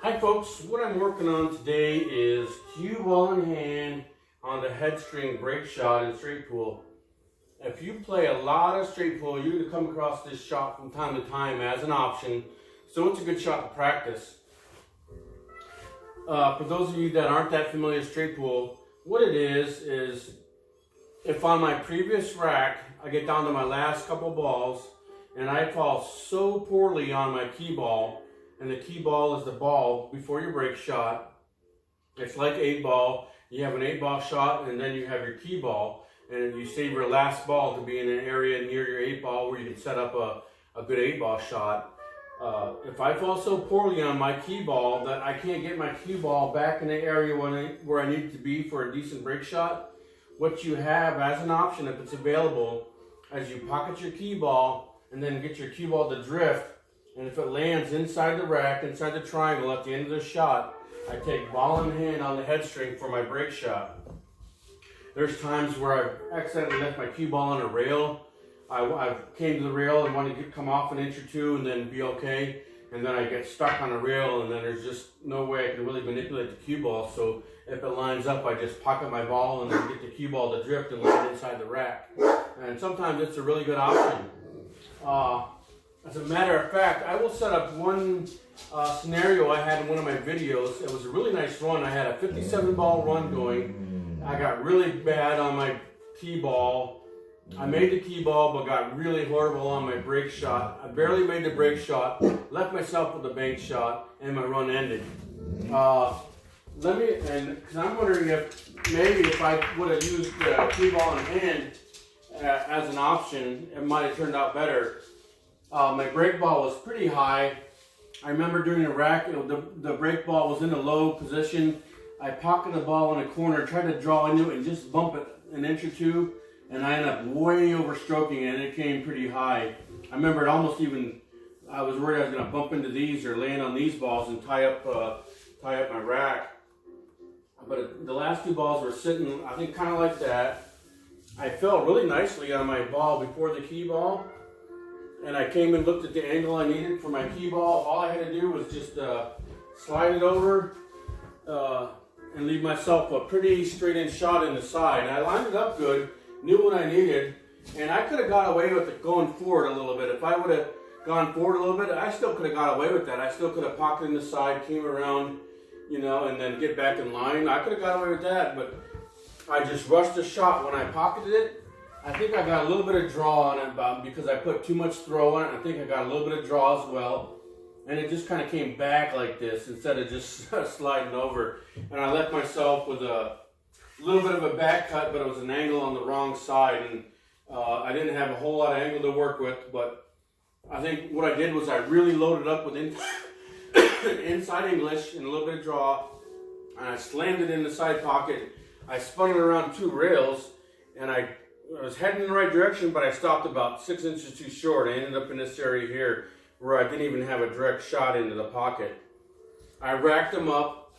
Hi folks, what I'm working on today is cue ball in hand on the Headstring break shot and straight pull. If you play a lot of straight pull, you're going to come across this shot from time to time as an option, so it's a good shot to practice. For those of you that aren't that familiar with straight pull, what it is if on my previous rack I get down to my last couple balls and I fall so poorly on my key ball, and the key ball is the ball before your break shot. It's like 8-ball. You have an 8-ball shot and then you have your key ball, and you save your last ball to be in an area near your 8-ball where you can set up a good 8-ball shot. If I fall so poorly on my key ball that I can't get my cue ball back in the area where I need it to be for a decent break shot, what you have as an option, if it's available, is you pocket your key ball and then get your cue ball to drift. And if it lands inside the rack, inside the triangle at the end of the shot, I take ball in hand on the headstring for my break shot. There's times where I've accidentally left my cue ball on a rail. I came to the rail and wanted to come off an inch or two and then be okay. And then I get stuck on a rail and then there's just no way I can really manipulate the cue ball. So if it lines up, I just pocket my ball and then get the cue ball to drift and land inside the rack. And sometimes it's a really good option. As a matter of fact, I will set up one scenario I had in one of my videos. It was a really nice run. I had a 57-ball run going. I got really bad on my key ball. I made the key ball, but got really horrible on my break shot. I barely made the break shot, left myself with a bank shot, and my run ended. Because I'm wondering if maybe if I would have used the key ball in hand as an option, it might have turned out better. My break ball was pretty high. I remember during the rack, the break ball was in a low position. I pocketed the ball in a corner, tried to draw into it and just bump it an inch or two, and I ended up way over stroking it, and it came pretty high. I remember it almost even, I was worried I was going to bump into these or land on these balls and tie up my rack. But the last two balls were sitting, I think, kind of like that. I fell really nicely on my ball before the key ball. And I came and looked at the angle I needed for my key ball. All I had to do was just slide it over and leave myself a pretty straight-in shot in the side. And I lined it up good, knew what I needed, and I could have got away with it going forward a little bit. If I would have gone forward a little bit, I still could have got away with that. I still could have pocketed in the side, came around, and then get back in line. I could have got away with that, but I just rushed the shot when I pocketed it. I think I got a little bit of draw on it because I put too much throw on it. I think I got a little bit of draw as well. And it just kind of came back like this instead of just sliding over. And I left myself with a little bit of a back cut, but it was an angle on the wrong side. And I didn't have a whole lot of angle to work with. But I think what I did was I really loaded up with inside English and a little bit of draw. And I slammed it in the side pocket. I spun it around 2 rails, and I was heading in the right direction, but I stopped about 6 inches too short. I ended up in this area here where I didn't even have a direct shot into the pocket. I racked them up,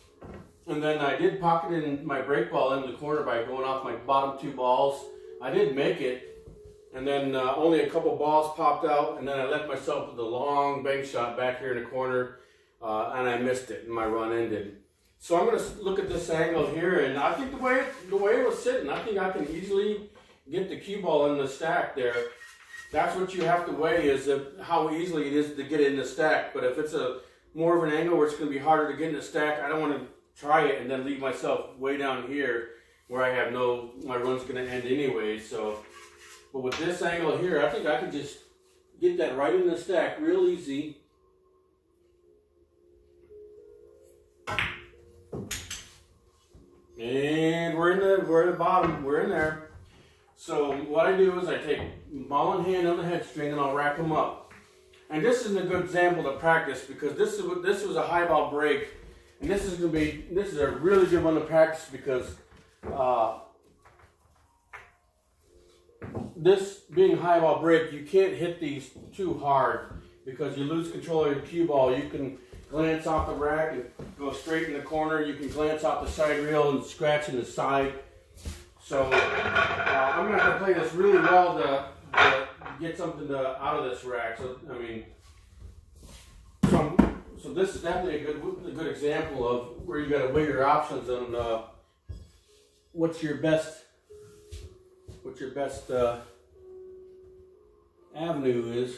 and then I did pocket in my break ball in the corner by going off my bottom 2 balls. I did make it, and then only a couple balls popped out, and then I left myself with a long bank shot back here in the corner, and I missed it, and my run ended. So I'm going to look at this angle here, and I think the way it was sitting, I think I can easily get the cue ball in the stack there. That's what you have to weigh, is how easily it is to get it in the stack. But if it's a more of an angle where it's going to be harder to get in the stack, I don't want to try it and then leave myself way down here where I have my run's going to end anyway. So, but with this angle here, I think I can just get that right in the stack real easy. And we're at the bottom. We're in there. So what I do is I take ball in hand on the headstring and I'll rack them up. And this is a good example to practice because this was a high ball break, and this is a really good one to practice because this being high ball break, you can't hit these too hard because you lose control of your cue ball. You can glance off the rack and go straight in the corner. You can glance off the side rail and scratch in the side. So I'm going to have to play this really well to get something out of this rack. So I mean, So this is definitely a good example of where you got to weigh your options on what's your best avenue is.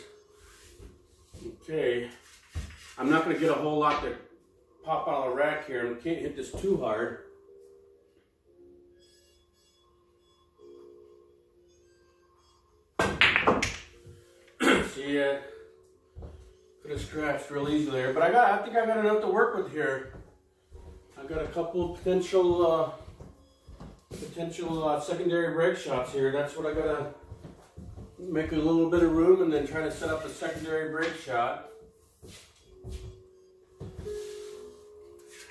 Okay, I'm not going to get a whole lot to pop out of the rack here, and can't hit this too hard. See, could have scratched real easy there, but I think I got enough to work with here. I've got a couple potential secondary break shots here. That's what I gotta make a little bit of room and then try to set up a secondary break shot.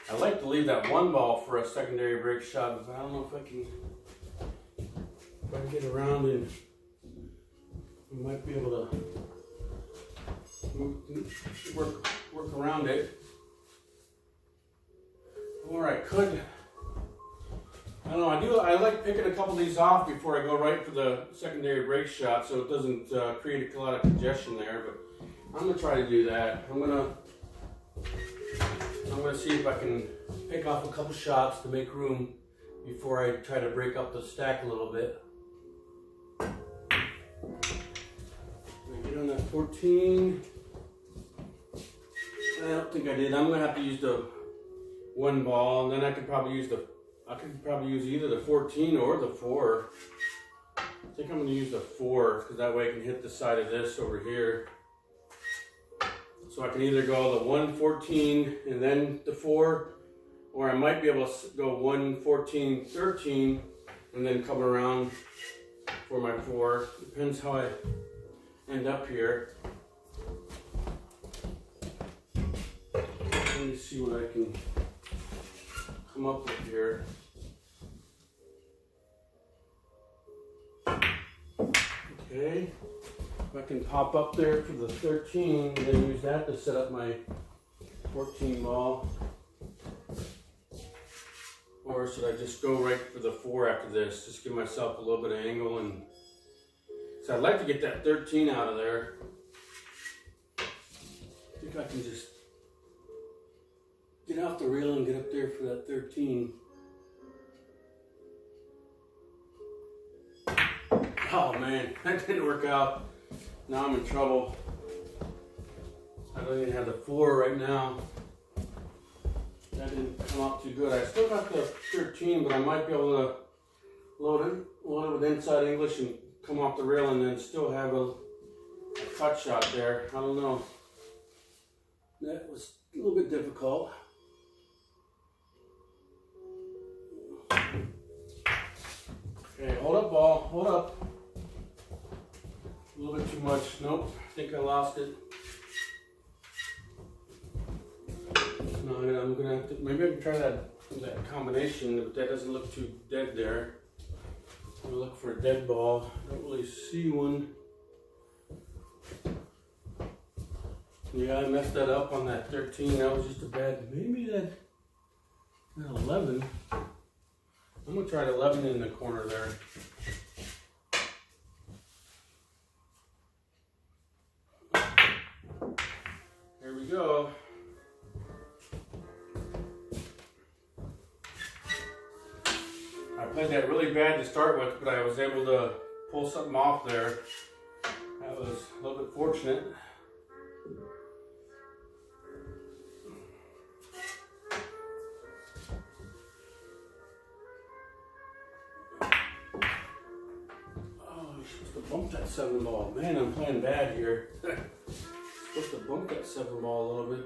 I like to leave that one ball for a secondary break shot, but I don't know if I can get around and I might be able to work around it. Or I could. I don't know. I like picking a couple of these off before I go right for the secondary break shot, so it doesn't create a lot of congestion there. But I'm gonna try to do that. I'm gonna see if I can pick off a couple shots to make room before I try to break up the stack a little bit. Get on that 14. I don't think I did. I'm gonna have to use the one ball, and then I could probably use either the 14 or the 4. I think I'm gonna use the 4 because that way I can hit the side of this over here. So I can either go the 1, 14 and then the 4, or I might be able to go 1, 14, 13 and then come around for my 4. Depends how I end up here. Let me see what I can come up with here. Okay, if I can pop up there for the 13 and then use that to set up my 14 ball. Or should I just go right for the 4 after this? Just give myself a little bit of angle, and so I'd like to get that 13 out of there. I think I can just get off the reel and get up there for that 13. Oh man, that didn't work out. Now I'm in trouble. I don't even have the 4 right now. That didn't come out too good. I still got the 13, but I might be able to load it with inside English and come off the rail and then still have a cut shot there. I don't know. That was a little bit difficult. Okay, hold up, ball. Hold up. A little bit too much. Nope, I think I lost it. No, I'm gonna have to, maybe I can try that combination, but that doesn't look too dead there. I'm gonna look for a dead ball. I don't really see one. Yeah, I messed that up on that 13. That was just a bad, maybe that 11. I'm gonna try the 11 in the corner there. Here we go. I played that really bad to start with, but I was able to pull something off there. That was a little bit fortunate. Bump that 7 ball. Man, I'm playing bad here. Supposed to bump that 7 ball a little bit.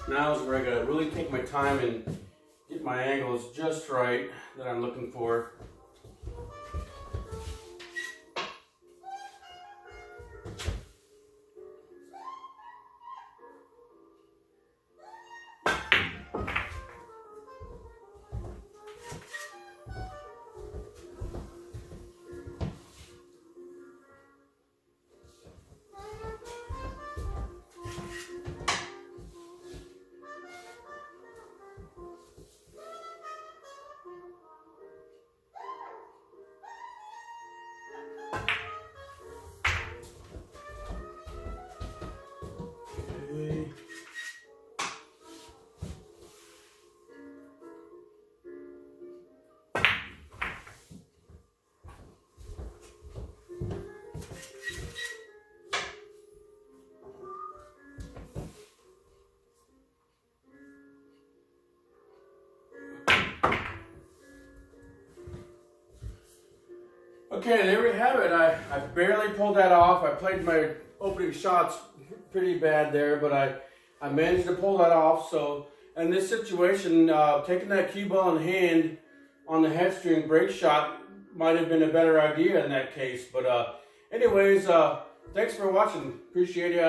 Now is where I gotta really take my time and get my angles just right that I'm looking for. Okay, there we have it. I barely pulled that off. I played my opening shots pretty bad there, but I managed to pull that off. So in this situation, taking that cue ball in hand on the headstring break shot might have been a better idea in that case. But anyways, thanks for watching. Appreciate it.